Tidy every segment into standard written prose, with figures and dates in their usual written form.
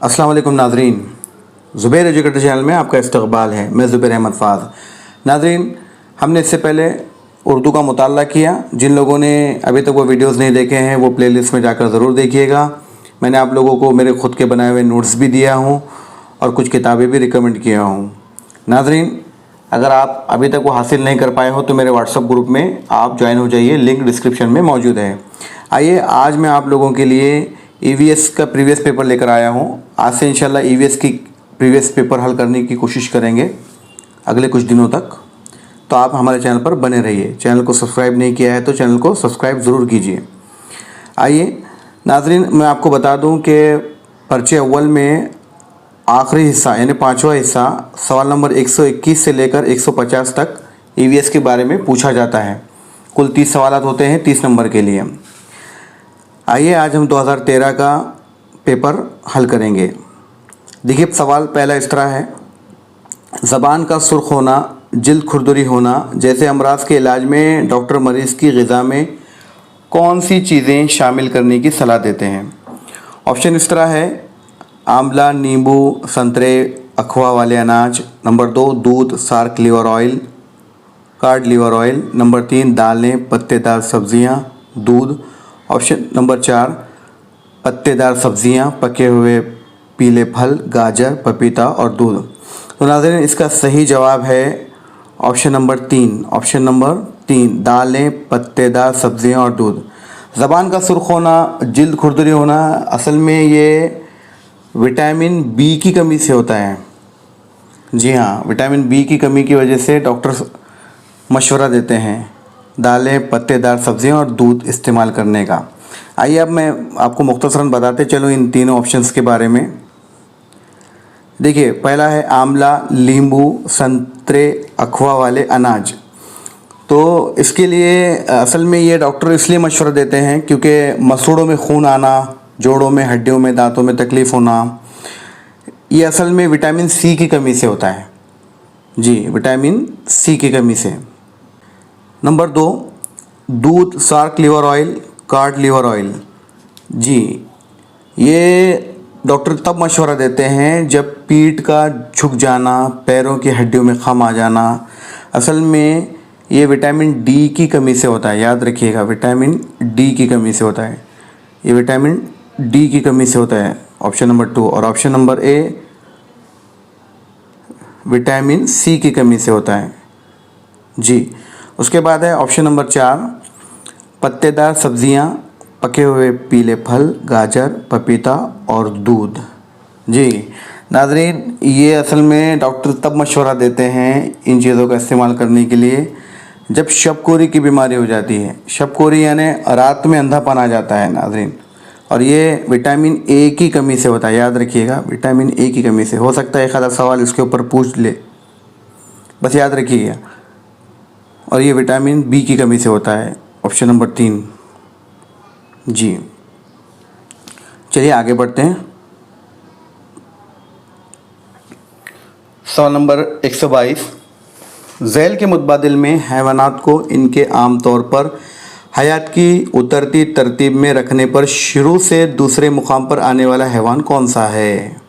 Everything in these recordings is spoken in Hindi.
अस्सलाम वालेकुम नाज़रीन, ज़ुबैर एजुकेटर चैनल में आपका इस्तक़बाल है। मैं ज़ुबैर अहमद फ़ाज़। नाज़रीन, हमने इससे पहले उर्दू का मुताला किया। जिन लोगों ने अभी तक वो वीडियोस नहीं देखे हैं वो प्लेलिस्ट में जाकर ज़रूर देखिएगा। मैंने आप लोगों को मेरे ख़ुद के बनाए हुए नोट्स भी दिया हूँ और कुछ किताबें भी रिकमेंड किया हूँ। नाज़रीन, अगर आप अभी तक वो हासिल नहीं कर पाए हो तो मेरे व्हाट्सएप ग्रुप में आप ज्वाइन हो जाइए, लिंक डिस्क्रिप्शन में मौजूद है। आइए, आज मैं आप लोगों के लिए ईवीएस का प्रीवियस पेपर लेकर आया हूँ। आज से इंशाल्लाह ईवीएस की प्रीवियस पेपर हल करने की कोशिश करेंगे अगले कुछ दिनों तक। तो आप हमारे चैनल पर बने रहिए। चैनल को सब्सक्राइब नहीं किया है तो चैनल को सब्सक्राइब ज़रूर कीजिए। आइए नाज़रीन, मैं आपको बता दूं कि पर्चे अव्वल में आखिरी हिस्सा यानी पाँचवा हिस्सा सवाल नंबर 121 से लेकर 150 तक ईवीएस के बारे में पूछा जाता है। कुल 30 सवाल होते हैं 30 नंबर के लिए। आइए, आज हम 2013 का पेपर हल करेंगे। देखिए, सवाल पहला इस तरह है। ज़बान का सुर्ख होना, जिल्द खुरदरी होना जैसे अमराज के इलाज में डॉक्टर मरीज़ की ग़िज़ा में कौन सी चीज़ें शामिल करने की सलाह देते हैं? ऑप्शन इस तरह है। आंवला, नींबू, संतरे, अखवा वाले अनाज। नंबर 2 दूध, shark liver oil, cod liver oil. Number 3 दालें, पत्तेदार सब्ज़ियाँ, दूध। ऑप्शन नंबर 4 पत्तेदार सब्ज़ियाँ, पके हुए पीले फल, गाजर, पपीता और दूध। तो नाज़रीन, इसका सही जवाब है ऑप्शन नंबर 3। ऑप्शन नंबर 3 दालें, पत्तेदार सब्ज़ियाँ और दूध। ज़बान का सुर्ख होना, जिल्द खुरदरी होना, असल में ये विटामिन बी की कमी से होता है। जी हाँ, विटामिन बी की कमी की वजह से डॉक्टर मशवरा देते हैं दालें, पत्तेदार सब्ज़ियाँ और दूध इस्तेमाल करने का। आइए, अब मैं आपको मुख्तसरन बताते चलूँ इन तीनों ऑप्शंस के बारे में। देखिए, पहला है आंवला, नींबू, संतरे, अखवा वाले अनाज। तो इसके लिए असल में ये डॉक्टर इसलिए मशवरा देते हैं क्योंकि मसूड़ों में खून आना, जोड़ों में, हड्डियों में, दांतों में तकलीफ़ होना, ये असल में विटामिन सी की कमी से होता है। जी, विटामिन सी की कमी से। नंबर 2 दूध, shark liver oil, cod liver oil. जी, ये डॉक्टर तब मशवरा देते हैं जब पीठ का झुक जाना, पैरों की हड्डियों में खम आ जाना। असल में ये विटामिन डी की कमी से होता है। याद रखिएगा, विटामिन डी की कमी से होता है। ये विटामिन डी की कमी से होता है, ऑप्शन नंबर 2। और option number A vitamin C की कमी से होता है। जी, उसके बाद है ऑप्शन नंबर 4 पत्तेदार सब्ज़ियाँ, पके हुए पीले फल, गाजर, पपीता और दूध। जी नाज़रीन, ये असल में डॉक्टर तब मशवरा देते हैं इन चीज़ों का इस्तेमाल करने के लिए जब शबकोरी की बीमारी हो जाती है। शबकोरी यानी रात में अंधापन आ जाता है नाज़रीन, और ये विटामिन ए की कमी से होता है। याद रखिएगा, विटामिन ए की कमी से। हो सकता है एक आधा सवाल इसके ऊपर पूछ ले, बस याद रखिएगा। और ये विटामिन बी की कमी से होता है, ऑप्शन नंबर 3। जी, चलिए आगे बढ़ते हैं। सवाल नंबर 122। झैल के मुतबादिल में हैवानात को इनके आम तौर पर हयात की उतरती तरतीब में रखने पर शुरू से दूसरे मुकाम पर आने वाला हैवान कौन सा है?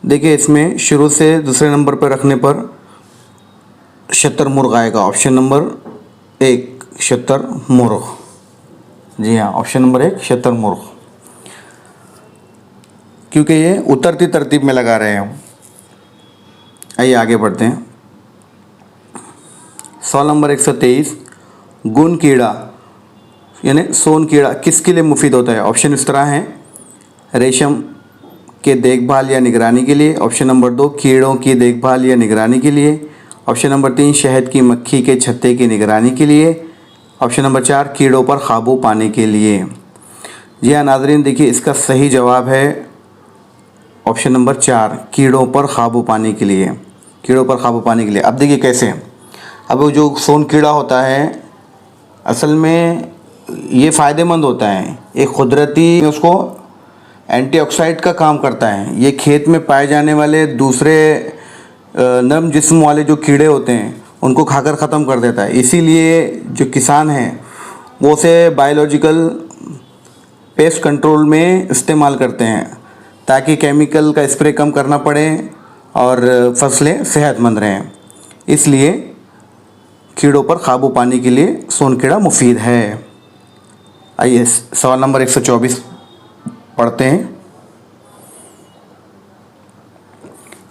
देखिए, इसमें शुरू से दूसरे नंबर पर रखने पर शतरमुर्ग आएगा। Option number 1 शतरमुर्ग। जी हाँ, ऑप्शन नंबर 1 शतरमुर्ग, क्योंकि ये उतरती तरतीब में लगा रहे हैं। आइए आगे बढ़ते हैं। सवाल नंबर 123। गुन कीड़ा यानी सोन कीड़ा किसके लिए मुफीद होता है? ऑप्शन इस तरह हैं। रेशम के देखभाल या निगरानी के लिए। ऑप्शन नंबर 2 कीड़ों की देखभाल या निगरानी के लिए। ऑप्शन नंबर 3 शहद की मक्खी के छत्ते की निगरानी के लिए। ऑप्शन नंबर 4 कीड़ों पर काबू पाने के लिए। जी हाँ नाज़रीन, देखिए इसका सही जवाब है ऑप्शन नंबर 4 कीड़ों पर काबू पाने के लिए। कीड़ों पर काबू पाने के लिए। अब देखिए कैसे। अब वो जो सोन कीड़ा होता है असल में ये फ़ायदेमंद होता है। एक कुदरती उसको एंटीऑक्सीडेंट का काम करता है। ये खेत में पाए जाने वाले दूसरे नरम जिस्म वाले जो कीड़े होते हैं उनको खाकर ख़त्म कर देता है। इसीलिए जो किसान हैं वो उसे बायोलॉजिकल पेस्ट कंट्रोल में इस्तेमाल करते हैं ताकि केमिकल का स्प्रे कम करना पड़े और फसलें सेहतमंद रहें। इसलिए कीड़ों पर काबू पाने के लिए सोन कीड़ा मुफीद है। आइए सवाल नंबर 124 पढ़ते हैं।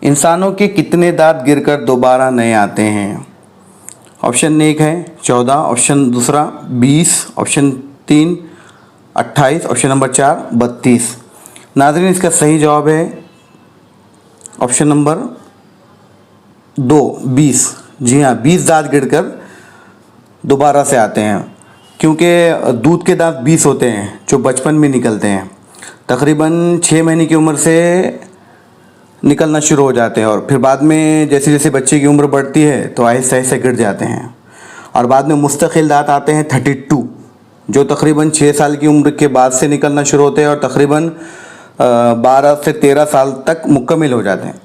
इंसानों के कितने दांत गिरकर दोबारा नए आते हैं? ऑप्शन 1 है 14, ऑप्शन दूसरा 20, ऑप्शन 3 28, ऑप्शन नंबर 4 32। नाज़रीन, इसका सही जवाब है ऑप्शन नंबर 2 20। जी हाँ, 20 दांत गिरकर दोबारा से आते हैं, क्योंकि दूध के दांत 20 होते हैं जो बचपन में निकलते हैं। तकरीबन 6 महीने की उम्र से निकलना शुरू हो जाते हैं और फिर बाद में जैसे जैसे बच्चे की उम्र बढ़ती है तो आहिस्ते आहिस्ते गिर जाते हैं। और बाद में मुस्तकिल दांत आते हैं 32, जो तकरीबन 6 साल की उम्र के बाद से निकलना शुरू होते हैं और तकरीबन 12 से 13 साल तक मुकम्मल हो जाते हैं।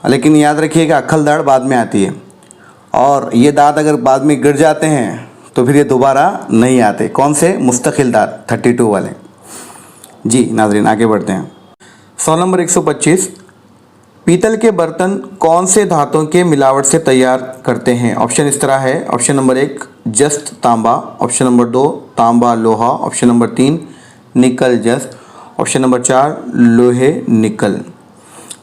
लेकिन याद रखिए कि अक्ल दाढ़ बाद में आती है और ये दांत अगर बाद में गिर जाते हैं तो फिर ये दोबारा नहीं आते। कौन से? मुस्तकिल दांत 32 वाले। जी नाज़रीन, आगे बढ़ते हैं। सवाल नंबर 125, पीतल के बर्तन कौन से धातुओं के मिलावट से तैयार करते हैं? ऑप्शन इस तरह है। ऑप्शन नंबर 1 जस्त तांबा, ऑप्शन नंबर 2 तांबा लोहा, ऑप्शन नंबर 3 निकल जस्त, ऑप्शन नंबर 4 लोहे निकल।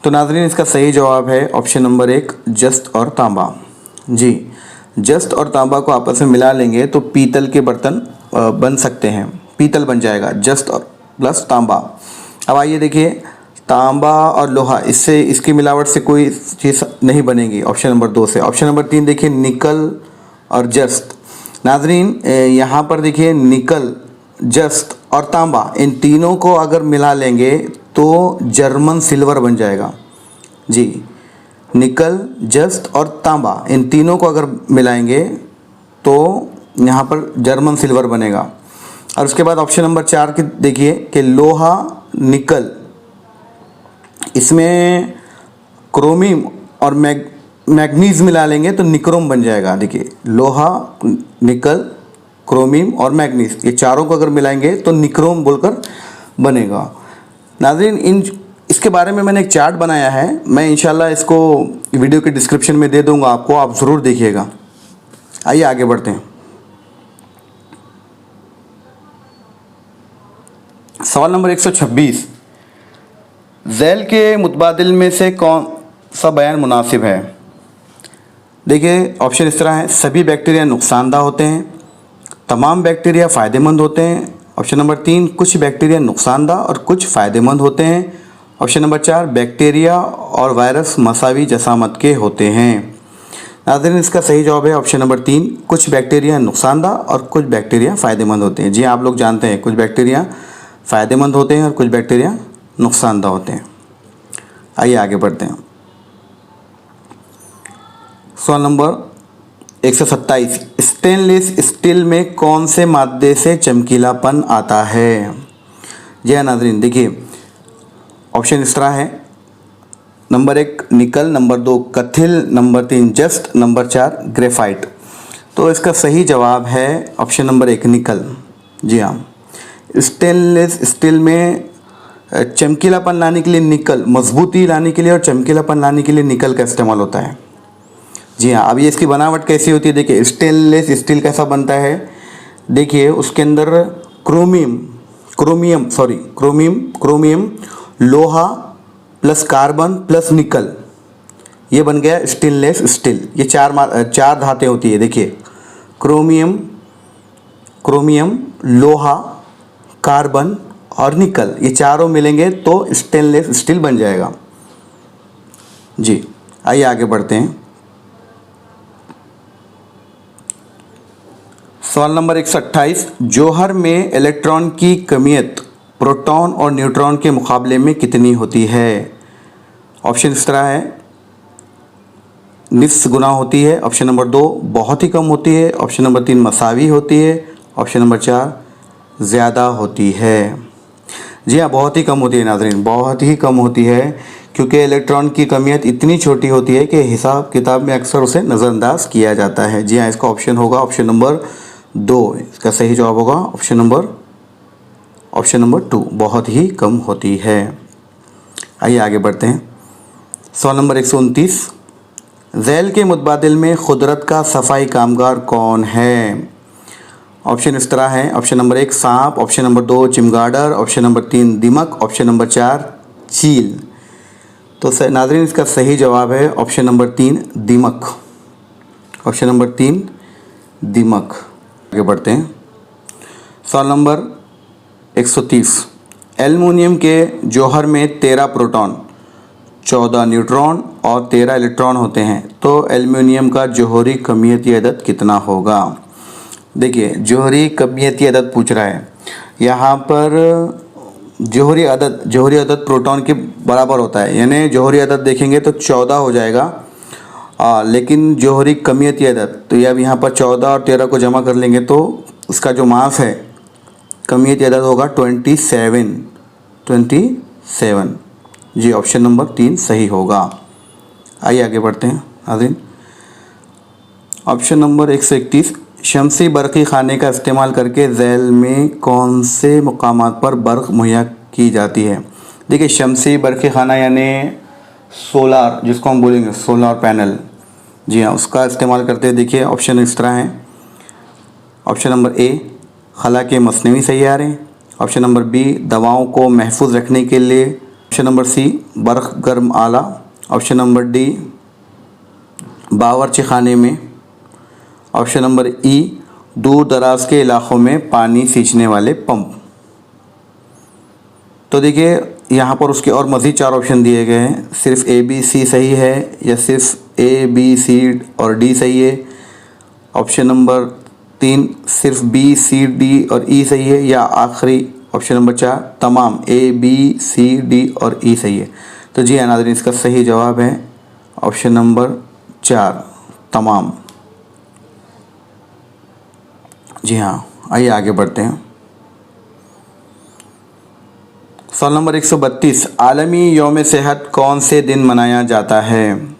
तो नाज़रीन, इसका सही जवाब है ऑप्शन नंबर 1 जस्त और तांबा। जी, जस्त और तांबा को आपस में मिला लेंगे तो पीतल के बर्तन बन सकते हैं। पीतल बन जाएगा जस्त और प्लस तांबा। अब आइए देखिए, तांबा और लोहा, इससे इसकी मिलावट से कोई चीज़ नहीं बनेगी। ऑप्शन नंबर 2 से। ऑप्शन नंबर 3 देखिए निकल और जस्त। नाज़रीन, यहाँ पर देखिए निकल, जस्त और तांबा, इन तीनों को अगर मिला लेंगे तो जर्मन सिल्वर बन जाएगा। जी, निकल, जस्त और तांबा, इन तीनों को अगर मिलाएंगे तो यहाँ पर जर्मन सिल्वर बनेगा। और उसके बाद ऑप्शन नंबर 4 की देखिए कि लोहा निकल, इसमें क्रोमियम और मैग्नीज मिला लेंगे तो निक्रोम बन जाएगा। देखिए, लोहा, निकल, क्रोमियम और मैग्नीज, ये चारों को अगर मिलाएंगे तो निक्रोम बोलकर बनेगा। नाज़रीन, इसके बारे में मैंने एक चार्ट बनाया है, मैं इंशाल्लाह इसको वीडियो के डिस्क्रिप्शन में दे दूंगा आपको, आप ज़रूर देखिएगा। आइए आगे बढ़ते हैं। सवाल नंबर 126, झैल के मुतबादिल में से कौन सा बयान मुनासिब है? देखिए, ऑप्शन इस तरह है। सभी बैक्टीरिया नुकसानदा होते हैं, तमाम बैक्टीरिया फ़ायदेमंद होते हैं। ऑप्शन नंबर 3 कुछ बैक्टीरिया नुकसानदा और कुछ फ़ायदेमंद होते हैं। ऑप्शन नंबर 4 बैक्टीरिया और वायरस मसावी जसामत के होते हैं। नाज़रीन, इसका सही जवाब है ऑप्शन नंबर 3 कुछ बैक्टीरिया नुकसानदा और कुछ बैक्टीरिया फ़ायदेमंद होते हैं। जी, आप लोग जानते हैं कुछ बैक्टीरिया फ़ायदेमंद होते हैं और कुछ बैक्टीरिया नुकसानदा होते हैं। आइए आगे बढ़ते हैं। सवाल नंबर 127, स्टेनलेस स्टील में कौन से मादे से चमकीलापन आता है? जी हाँ नाज़रीन, देखिए ऑप्शन इस तरह है। नंबर 1 निकल, नंबर 2 कथिल, नंबर 3 जस्त, नंबर 4 ग्रेफाइट। तो इसका सही जवाब है ऑप्शन नंबर 1 निकल। जी हाँ, स्टेनलेस स्टील में चमकीलापन लाने के लिए निकल, मजबूती लाने के लिए और चमकीलापन लाने के लिए निकल का इस्तेमाल होता है। जी हाँ, अब ये इसकी बनावट कैसी होती है? देखिए, स्टेनलेस स्टील कैसा बनता है? देखिए, उसके अंदर क्रोमियम लोहा प्लस कार्बन प्लस निकल, ये बन गया स्टेनलेस स्टील। ये चार धातें होती है। देखिए, क्रोमियम, लोहा, कार्बन और निकल, ये चारों मिलेंगे तो स्टेनलेस स्टील बन जाएगा। जी, आइए आगे बढ़ते हैं। सवाल नंबर 128, जौहर में इलेक्ट्रॉन की कमियत प्रोटॉन और न्यूट्रॉन के मुकाबले में कितनी होती है? ऑप्शन इस तरह है। निस्फ गुना होती है, ऑप्शन नंबर 2 बहुत ही कम होती है, ऑप्शन नंबर 3 मसावी होती है, ऑप्शन नंबर 4 ज़्यादा होती है। जी हाँ, बहुत ही कम होती है नाज़रीन, बहुत ही कम होती है, क्योंकि इलेक्ट्रॉन की कमियत इतनी छोटी होती है कि हिसाब किताब में अक्सर उसे नज़रअंदाज किया जाता है। जी हाँ, इसका ऑप्शन होगा ऑप्शन नंबर 2। इसका सही जवाब होगा ऑप्शन नंबर 2, बहुत ही कम होती है। आइए आगे बढ़ते हैं। सवाल नंबर 129, झैल के मुतबादिल में खुदरत का सफाई कामगार कौन है? ऑप्शन इस तरह है। ऑप्शन नंबर 1 सांप, ऑप्शन नंबर 2 चिमगाडर, ऑप्शन नंबर 3 दीमक, ऑप्शन नंबर 4 चील। तो नाज़रीन इसका सही जवाब है ऑप्शन नंबर 3 दीमक। ऑप्शन नंबर 3 दीमक। आगे बढ़ते हैं। सवाल नंबर 130, एल्युमिनियम के जौहर में 13 प्रोटॉन, 14 न्यूट्रॉन और 13 इलेक्ट्रॉन होते हैं, तो एल्युमिनियम का जौहरी कमियती अदद कितना होगा? देखिए जौहरी कमियती अदद पूछ रहा है। यहाँ पर जौहरी अदद प्रोटॉन के बराबर होता है, यानी जौहरी अदद देखेंगे तो 14 हो जाएगा। लेकिन जौहरी कमियती अदद, तो ये अब यहाँ पर 14 और 13 को जमा कर लेंगे तो उसका जो मास है कमियती अदद होगा 27। जी ऑप्शन नंबर 3 सही होगा। आइए आगे बढ़ते हैं नाज़रीन। ऑप्शन नंबर 131, शमसी बरक़ी खाने का इस्तेमाल करके झैल में कौन से मकामात पर बर्क़ मुहैया की जाती है? देखिए शमसी बरक़ी खाना यानी सोलार, जिसको हम बोलेंगे सोलार पैनल, जी हाँ उसका इस्तेमाल करते हैं। देखिए ऑप्शन इस तरह हैं। ऑप्शन नंबर ए खला के मसनवी सैयारे, ऑप्शन नंबर बी दवाओं को महफूज रखने के लिए, ऑप्शन नंबर सी बर्क़ गर्म आला, ऑप्शन नंबर डी बावर्ची खाने में, ऑप्शन नंबर ई दूर दराज के इलाक़ों में पानी सींचने वाले पंप। तो देखिए यहाँ पर उसके और मज़ीद 4 ऑप्शन दिए गए हैं। सिर्फ ए बी सी सही है या सिर्फ ए बी सी और डी सही है? ऑप्शन नंबर 3 सिर्फ बी सी डी और ई सही है, या आखिरी ऑप्शन नंबर 4 तमाम ए बी सी डी और ई सही है? तो जी हाँ नाज़रीन इसका सही जवाब है ऑप्शन नंबर 4 तमाम। जी हाँ आइए आगे बढ़ते हैं। सवाल नंबर 132, आलमी यौम सेहत कौन से दिन मनाया जाता है?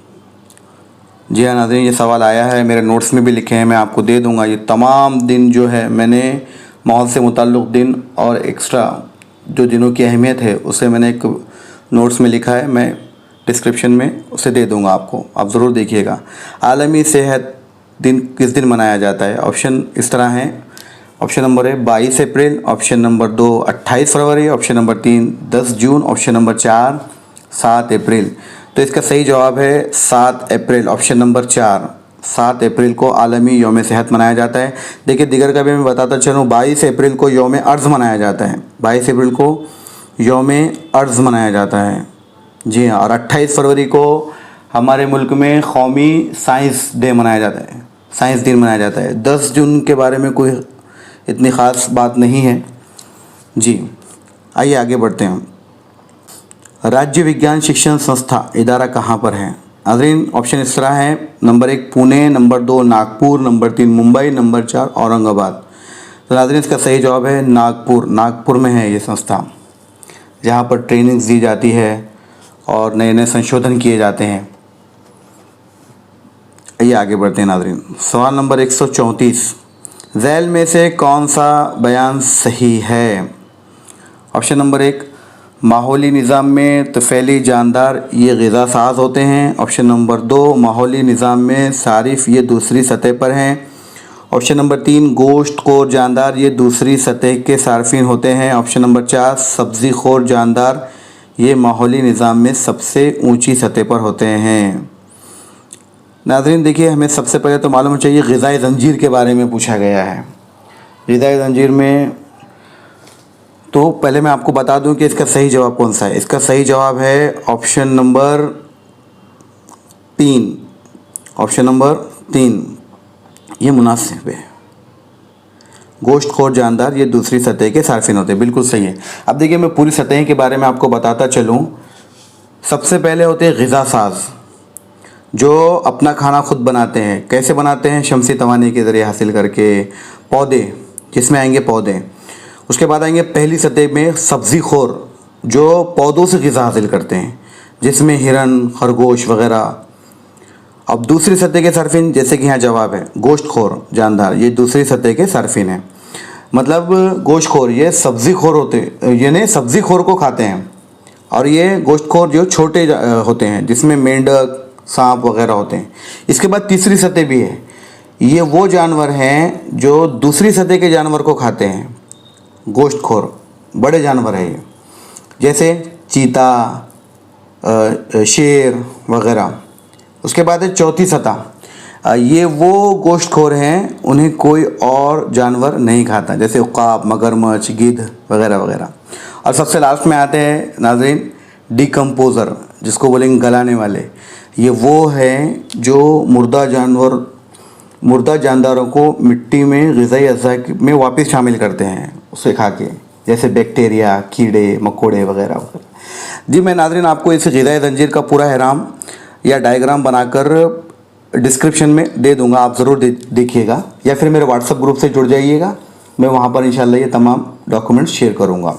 जी हाँ नाज़रीन ये सवाल आया है, मेरे नोट्स में भी लिखे हैं, मैं आपको दे दूंगा। ये तमाम दिन जो है मैंने माहौल से मुताल्लिक़ दिन और एक्स्ट्रा जो दिनों की अहमियत है उसे मैंने एक नोट्स में लिखा है, मैं डिस्क्रिप्शन में उसे दे दूंगा आपको, आप ज़रूर देखिएगा। आलमी सेहत दिन किस दिन मनाया जाता है? ऑप्शन इस तरह हैं। ऑप्शन नंबर 22 अप्रैल, ऑप्शन नंबर 2 28 फरवरी, ऑप्शन नंबर 3 10 जून, ऑप्शन नंबर 4 7 अप्रैल। तो इसका सही जवाब है 7 अप्रैल, ऑप्शन नंबर 4 7 अप्रैल को आलमी यौम सेहत मनाया जाता है। देखिए दिगर का भी मैं बताता चलूँ, 22 अप्रैल को यौम अर्ज़ मनाया जाता है, 22 अप्रैल को यौम अर्ज़ मनाया जाता है। जी हाँ, और 28 फरवरी को हमारे मुल्क में कौमी साइंस डे मनाया जाता है, साइंस दिन मनाया जाता है। 10 जून के बारे में कोई इतनी ख़ास बात नहीं है। जी आइए आगे बढ़ते हैं। राज्य विज्ञान शिक्षण संस्था इदारा कहाँ पर है? नाज़रीन ऑप्शन इस तरह है। Number 1 Pune, number 2 Nagpur, number 3 Mumbai, number 4 Aurangabad. तो नाज़रीन इसका सही जवाब है नागपुर। नागपुर में है ये संस्था, जहाँ पर ट्रेनिंग्स दी जाती है और नए नए संशोधन किए जाते हैं। आइए आगे बढ़ते हैं नाज़रीन। सवाल नंबर 134, झैल में से कौन सा बयान सही है? ऑप्शन नंबर 1 माहौली निज़ाम में तफ़ैली जानदार ये ग़िज़ा साज़ होते हैं। ऑप्शन नंबर 2 माहौली निज़ाम में सारिफ ये दूसरी सतह पर हैं। ऑप्शन नंबर 3 गोश्त खोर जानदार ये दूसरी सतह के सार्फिन होते हैं। ऑप्शन नंबर 4 सब्ज़ी खोर जानदार ये माहौली निज़ाम में सबसे ऊंची सतह पर होते हैं। नाज़रीन देखिए हमें सबसे पहले तो मालूम चाहिए ग़िज़ाई ज़ंजीर के बारे में पूछा गया है। ग़िज़ाई ज़ंजीर में तो पहले मैं आपको बता दूं कि इसका सही जवाब कौन सा है। इसका सही जवाब है ऑप्शन नंबर 3। ऑप्शन नंबर 3 ये मुनासिब है। गोश्त खोर जानदार ये दूसरी सतह के सार्फिन होते हैं, बिल्कुल सही है। अब देखिए मैं पूरी सतह के बारे में आपको बताता चलूँ। सबसे पहले होते हैं ग़िज़ा साज़, जो अपना खाना खुद बनाते हैं। कैसे बनाते हैं? शमसी तवानी के ज़रिए हासिल करके। पौधे, जिसमें आएंगे पौधे। उसके बाद आएंगे पहली सतह में सब्ज़ी खोर, जो पौधों से ग़िज़ा हासिल करते हैं, जिसमें हिरन, खरगोश वग़ैरह। अब दूसरी सतह के सार्फिन, जैसे कि यहाँ जवाब है गोश्त खोर जानदार, ये दूसरी सतह के सार्फिन हैं। मतलब गोश्त खोर ये सब्ज़ी खोर होते, यानी सब्ज़ी खोर को खाते हैं, और ये गोश्तखोर जो छोटे होते हैं, जिसमें मेंढक, सांप वगैरह होते हैं। इसके बाद तीसरी सतह भी है। ये वो जानवर हैं जो दूसरी सतह के जानवर को खाते हैं, गोश्तखोर बड़े जानवर हैं ये, जैसे चीता, शेर वगैरह। उसके बाद है चौथी सतह। ये वो गोश्तखोर हैं, उन्हें कोई और जानवर नहीं खाता, जैसे उकाब, मगरमच्छ, गिद्ध वगैरह वगैरह। और सबसे लास्ट में आते हैं नाज़रीन डिकम्पोज़र, जिसको बोलेंगे गलाने वाले। ये वो हैं जो मुर्दा जानदारों को मिट्टी में ग़िज़ाई अज़्ज़ा में वापस शामिल करते हैं उसे खा के, जैसे बैक्टीरिया, कीड़े मकोड़े वगैरह वगैरह। जी मैं नाज़रीन आपको इस ग़िज़ाई ज़ंजीर का पूरा अहराम या डायग्राम बनाकर डिस्क्रिप्शन में दे दूंगा, आप ज़रूर देखिएगा, या फिर मेरे व्हाट्सएप ग्रुप से जुड़ जाइएगा, मैं वहाँ पर इंशाल्लाह ये तमाम डॉक्यूमेंट्स शेयर करूँगा।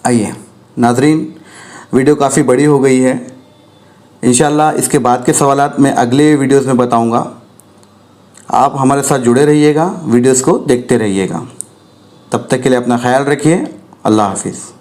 आइए नाज़रीन, वीडियो काफ़ी बड़ी हो गई है, इंशाल्लाह इसके बाद के सवालात मैं अगले वीडियोस में बताऊँगा। आप हमारे साथ जुड़े रहिएगा, वीडियोस को देखते रहिएगा। तब तक के लिए अपना ख्याल रखिए। अल्लाह हाफिज़।